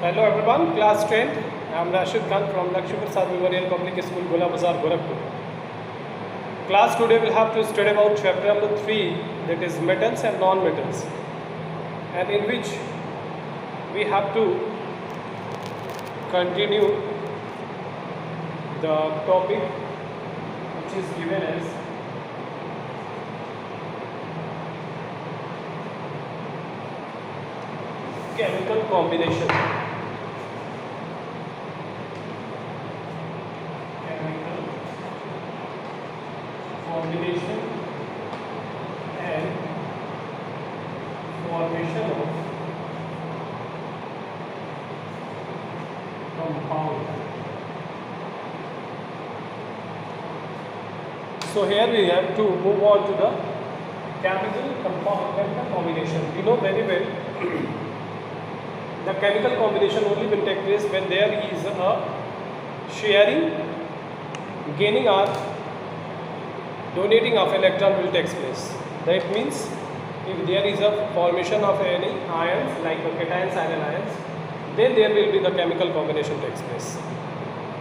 Hello everyone, class 10th. I am Rashid Khan from Lakshmi Prasad Memorial Public School, Gola Bazar, Gorakhpur. Class today will have to study about chapter number 3, that is metals and non-metals, and in which we have to continue the topic which is given as chemical combination. Chemical combination and formation of compound. So here we have to move on to the chemical combination. We know very well the chemical combination only will take place when there is a sharing, gaining or donating of electron will take place. That means if there is a formation of any ions like cations and anions, then there will be the chemical combination takes place.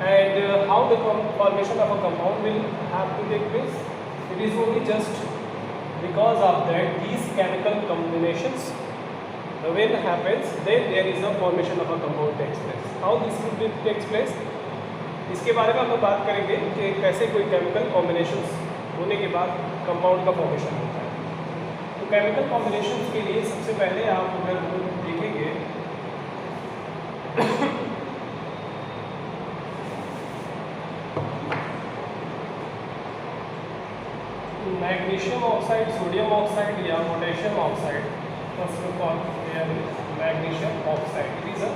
And how the formation of a compound will have to take place? It is only just because of that these chemical combinations when happens, then there is a formation of a compound takes place. How this will takes place? इसके बारे में हम लोग बात करेंगे कि कैसे कोई केमिकल कॉम्बिनेशंस होने के बाद कंपाउंड का फॉर्मेशन होता है. तो केमिकल कॉम्बिनेशंस के लिए सबसे पहले आप अगर देखेंगे मैग्नीशियम ऑक्साइड, सोडियम ऑक्साइड या potassium oxide. First of all, there is magnesium oxide. It is a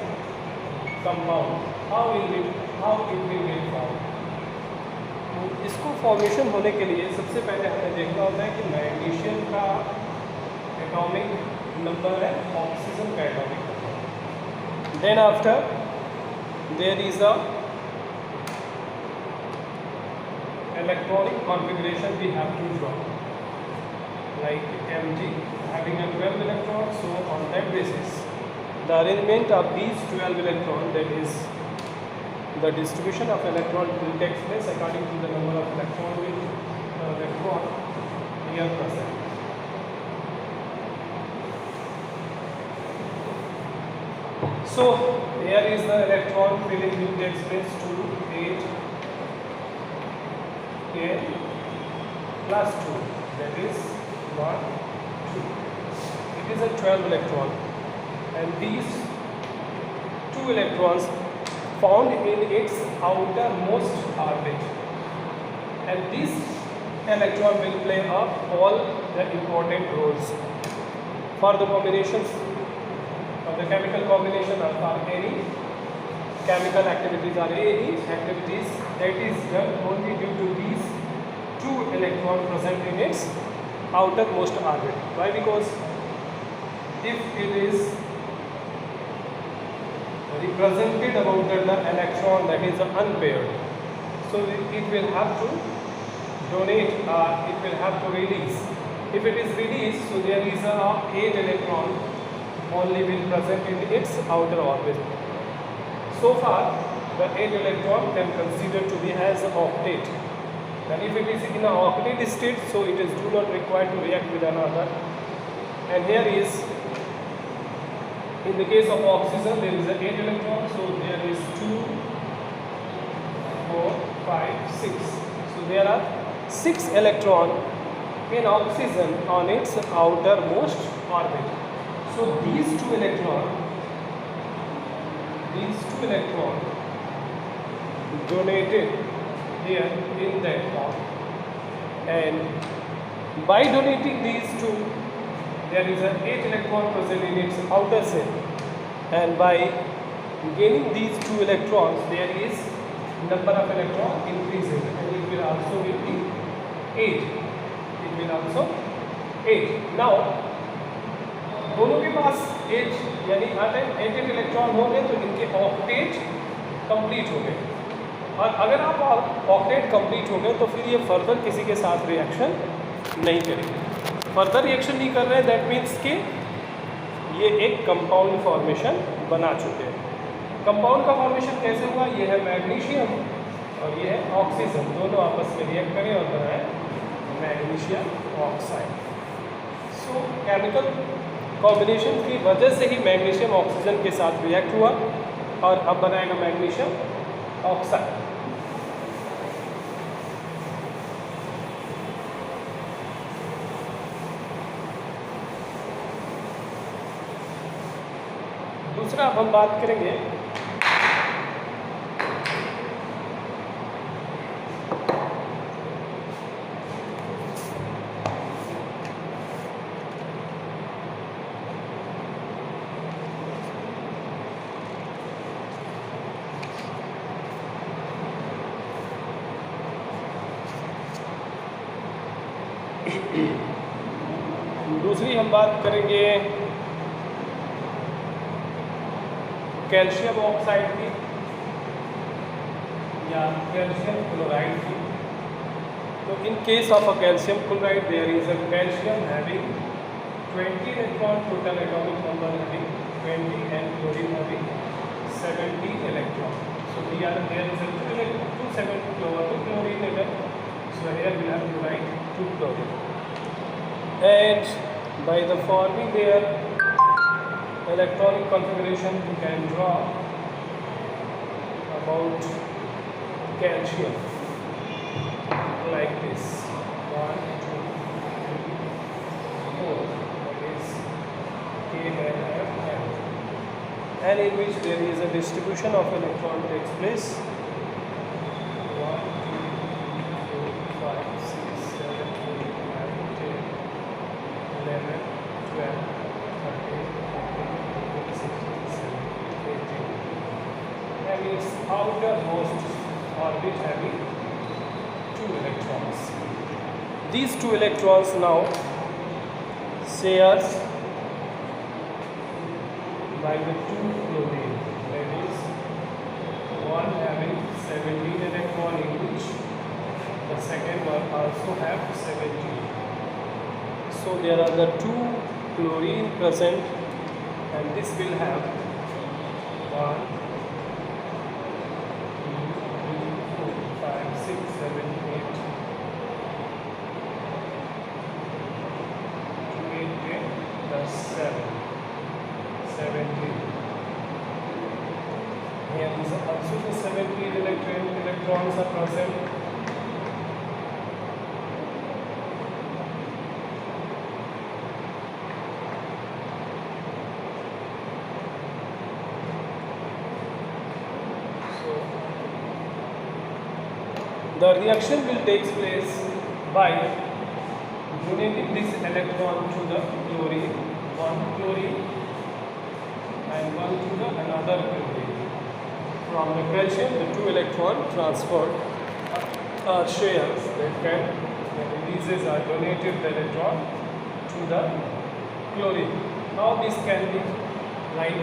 compound. How it will get formed? तो इसको फॉर्मेशन होने के लिए सबसे पहले हमें देखना होता है कि मैग्नीशियम का एटॉमिक नंबर है ऑक्सीजन का atomic number. Then after there is a electronic configuration we have to draw, like Mg having a 12 electrons. So on that basis the arrangement of these 12 electrons, that is the distribution of electron will take place according to the number of electron here present. So here is the electron filling will take place to 8 N plus 2, that is 1, 2. It is a 12 electron, and these 2 electrons found in its outermost orbit, and this electron will play all the important roles for the combinations of the chemical combination or for any chemical activities or any activities that is done only due to these 2 electrons present in its outermost orbit. Why? Because if it is represented about the electron that is unpaired, so it will have to donate or it will have to release. If it is released, so there is a 8 electron only will present in its outer orbit. So far the 8 electron can consider to be as octet, and if it is in an octet state, so it is do not required to react with another. And here is, in the case of oxygen, there is a 8 electron, so there is 2, 4, 5, 6. So there are 6 electron in oxygen on its outermost orbit. So these two electrons donated here in that form, and by donating these two, there is an 8 electron present in its outer shell, and by gaining these 2 electrons, there is number of electron increasing, and it will also be 8. It will also 8. Now दोनों के पास 8 यानी 8 electron होंगे तो इनके octet complete हो गए, और अगर आप ऑक्टेट कंप्लीट हो गए तो फिर ये फर्दर किसी के साथ रिएक्शन नहीं करेंगे. फर्दर रिएक्शन नहीं कर रहे हैं, दैट मीन्स कि ये एक कंपाउंड फॉर्मेशन बना चुके हैं. कंपाउंड का फॉर्मेशन कैसे हुआ? ये है मैग्नीशियम और ये है ऑक्सीजन, दोनों आपस में रिएक्ट करें और बनाए मैग्नीशियम ऑक्साइड। सो केमिकल कॉम्बिनेशन की वजह से ही मैग्नीशियम ऑक्सीजन के साथ रिएक्ट हुआ और अब बनाएगा मैग्नीशियम ऑक्साइड। दूसरा अब हम बात करेंगे दूसरी हम बात करेंगे कैल्शियम ऑक्साइड की या कैल्शियम क्लोराइड की। तो in case of a calcium chloride there is a calcium having 20 electron, total atomic number having 20 and chlorine having 70 electron. So here there is a 2 chlorine atom. So here we have to write 2 chlorine. And by the forming their electronic configuration you can draw about calcium like this 1 2 3 4, that is K L F M, and in which there is a distribution of electron takes place 1 2 3 4 5 6 7 8 9 10 11 12 13 and its outermost orbit having 2 electrons. These 2 electrons now shares by the 2 chlorine, that is one having 17 electron in each, the second one also have 17. So there are the 2 chlorine present and this will have 1 6 7 8 8 10 plus 7 17. Here is also the 17 electrons are present. The reaction will take place by donating this electron to the chlorine, one chlorine and one to the another chlorine. From the calcium, the 2 electron transferred are shares that can releases are donated the electron to the chlorine. Now this can be like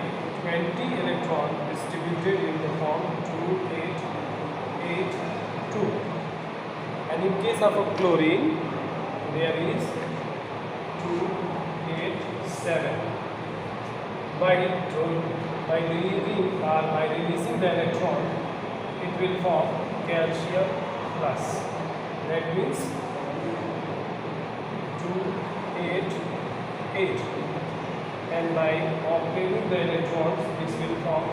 20 electron distributed in the form 2 8 8 2. And in case of a chlorine there is 2 8 7. By releasing the electron it will form calcium plus, that means 2 8 8, and by obtaining the electrons this will form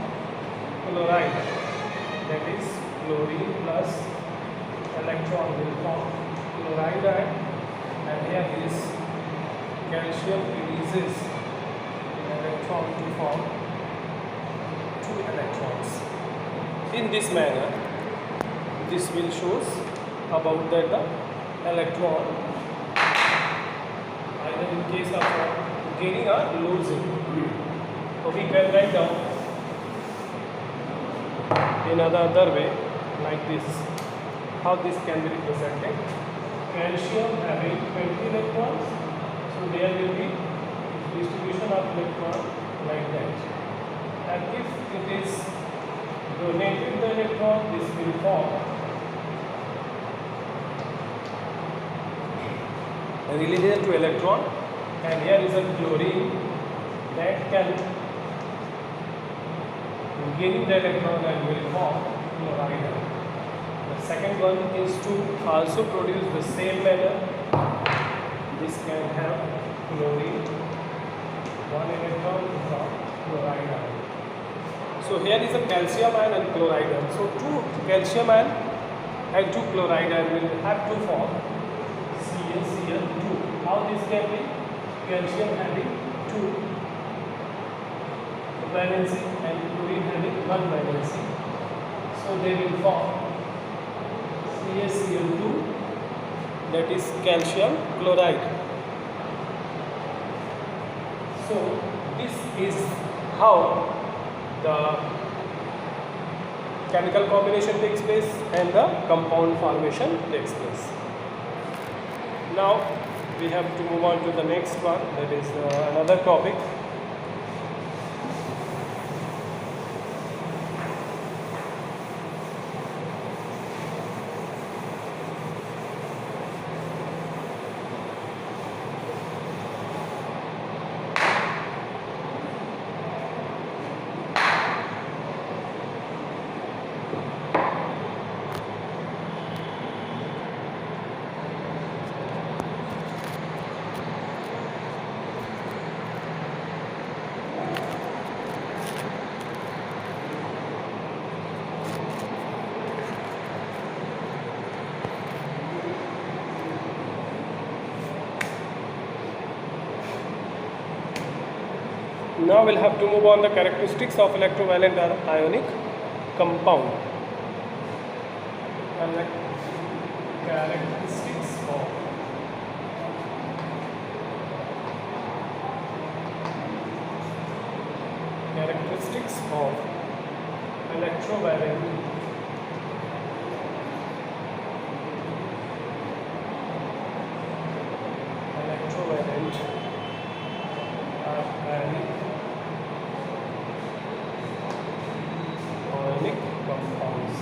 chloride, that is chlorine plus electron will form chloride ion, and here is calcium releases electron to form 2 electrons. In this manner this will shows about that the electron either in case of gaining or losing. So we can write down in another way like this. How this can be represented? Calcium having 20 electrons, so there will be distribution of electron like that. And if it is donated the electron, this will form releases to electron, and here is a chlorine that can gaining the electron and will form chloride ion. The second one is to also produce the same manner. This can have chlorine, one electron from chloride ion. So here is a calcium ion and chloride ion. So two calcium ion and two chloride ion will have to form CaCl2. How this can be? Calcium having 2 valency and chlorine having 1 valency. So they will form CaCl2, that is calcium chloride. So this is how the chemical combination takes place and the compound formation takes place. Now we have to move on to the next one, that is another topic. Now we'll have to move on the characteristics of electrovalent ionic compound. Characteristics of electrovalent ionic compounds.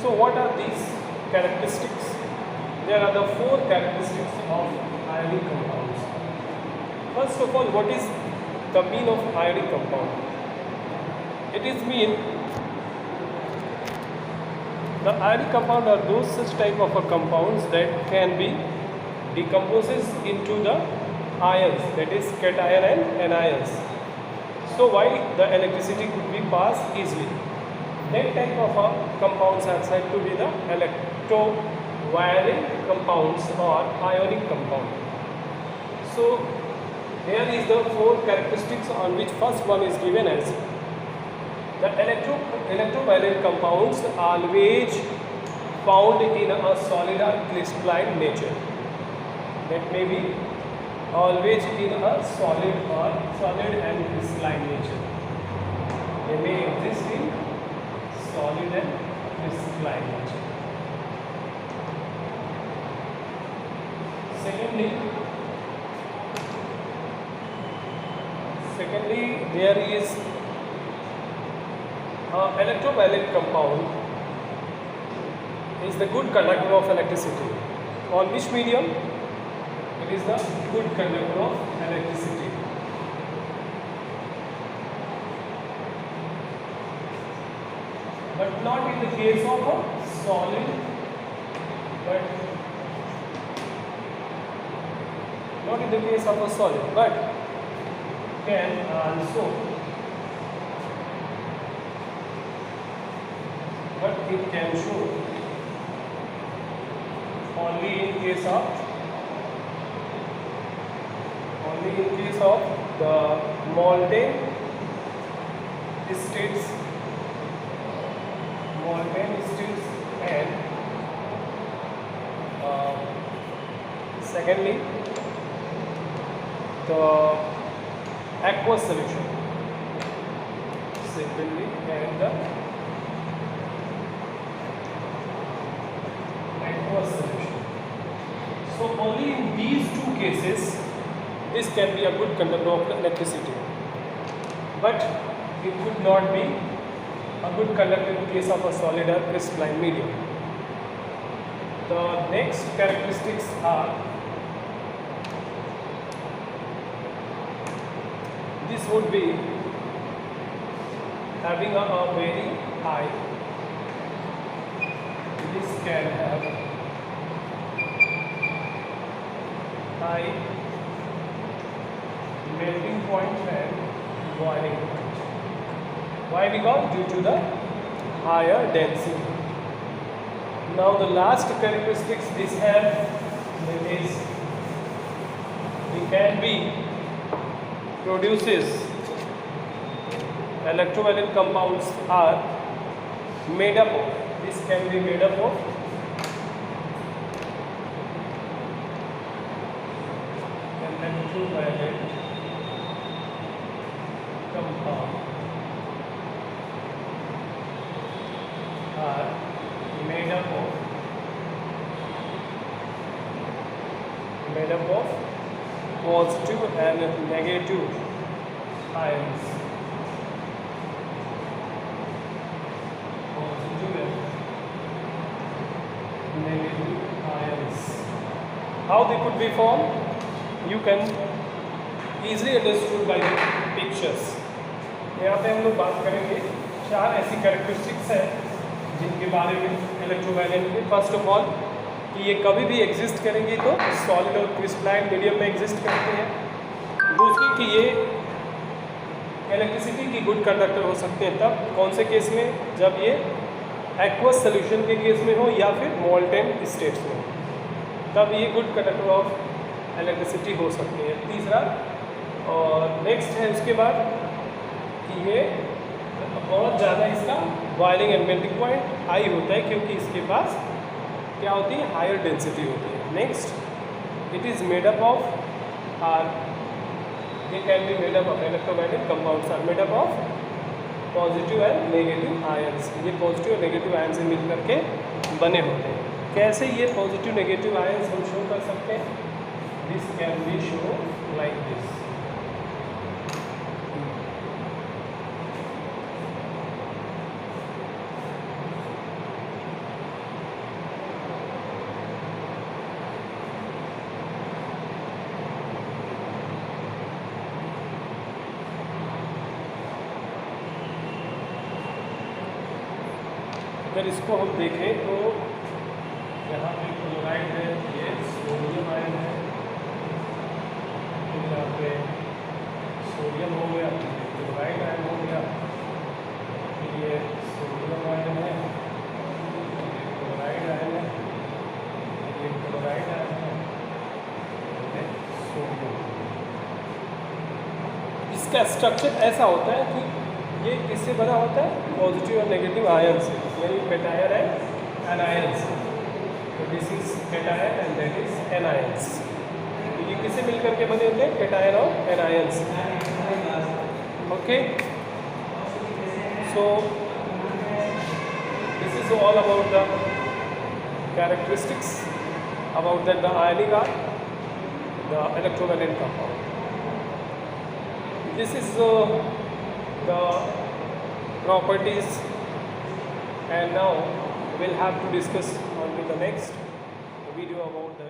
So what are these characteristics? There are the 4 characteristics of ionic compounds. First of all, what is the mean of ionic compound? It is mean the ionic compound are those such type of compounds that can be decomposes into the ions, that is cation and anions. So why the electricity could be passed easily. That type of compounds are said to be the electrovalent compounds or ionic compound. So here is the 4 characteristics on which first one is given as the electrovalent compounds always found in a solid or crystalline nature. That may be always in a solid and crystalline nature. They may exist in solid and crystalline nature. Secondly, there is electrovalent compound is the good conductor of electricity. On which medium? It is the good conductor of electricity. But not in the case of a solid, but can also, but it can show only in case of the molten states and secondly the aqueous solution, and the aqueous solution. So only in these 2 cases this can be a good conductor of electricity, but it could not be a good conductor in case of a solid or crystalline medium. The next characteristics are, this would be having a very high, this can have high melting point and boiling point. Why? Because due to the higher density. Now the last characteristics this have, that is, it can be produces electrovalent compounds are made up of, this can be made up of electrovalent compound are made up of positive and negative ions. Positive and negative ions. How they could be formed? You can easily understood by the pictures. यहाँ पे हम लोग बात करेंगे 4 ऐसी characteristics हैं जिनके बारे में इलेक्ट्रोवैलेंट के। फर्स्ट ऑफ ऑल कि ये कभी भी एग्जिस्ट करेंगे तो सॉलिड और क्रिस्टलाइन मीडियम में एग्जिस्ट करते हैं। दूसरी कि ये इलेक्ट्रिसिटी की गुड कंडक्टर हो सकते हैं, तब कौन से केस में? जब ये एक्वस सोल्यूशन के केस में हो या फिर मोल्टेन स्टेट्स में, तब ये गुड कंडक्टर ऑफ इलेक्ट्रिसिटी हो सकती है। तीसरा और नेक्स्ट है उसके बाद कि ये बहुत ज़्यादा इसका boiling and melting point high होता है, क्योंकि इसके पास क्या होती है? हायर डेंसिटी होती है। Next, it is made up of are, ये can be made up of electrovalent compounds are made up of positive and negative ions. ये पॉजिटिव और नेगेटिव आयन से मिल करके बने होते हैं। कैसे ये पॉजिटिव नेगेटिव आयंस हम शो कर सकते हैं? This can be show like this. अगर इसको हम देखें तो यहाँ पे क्लोराइड है, ये सोडियम आयन है, फिर यहाँ पे सोडियम हो गया, क्लोराइड आयन हो गया, फिर ये सोडियम आयन है, ये क्लोराइड आयन है, ये क्लोराइड आयन है, ये सोडियम। इसका स्ट्रक्चर ऐसा होता है कि ये किससे बना होता है? पॉजिटिव और नेगेटिव आयन से, यानी कैटायन एंड एनायंस। तो this is cation and that is anions. तो ये किससे मिलकर के बने होते हैं? कैटायन और anions. Okay, so this is all about the characteristics about the ionic are the electrovalent compound. This is the properties, and now we'll have to discuss on to the next video about the